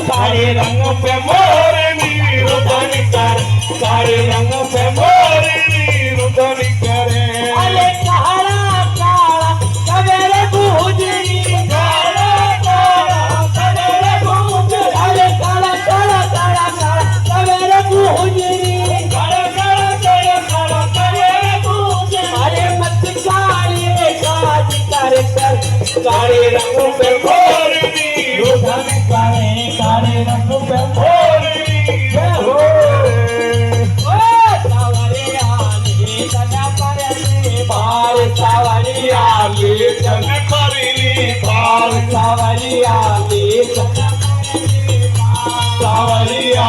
काले रंग पे मोरनी रुदन कर, काले रंग पे मोरनी रुदन करे। अरे काला काला सवेरे गुजरी, काला काला सवेरे गुजरी, अरे काला काला काला काला सवेरे गुजरी, काला काला काला काला सवेरे गुजरी। अरे मत काली काज कर, काले रंग पे मोरनी रुदन करे, काले रंग पे मोरनी हो। सावरिया ये जन करिनी भार, सावरिया सावरिया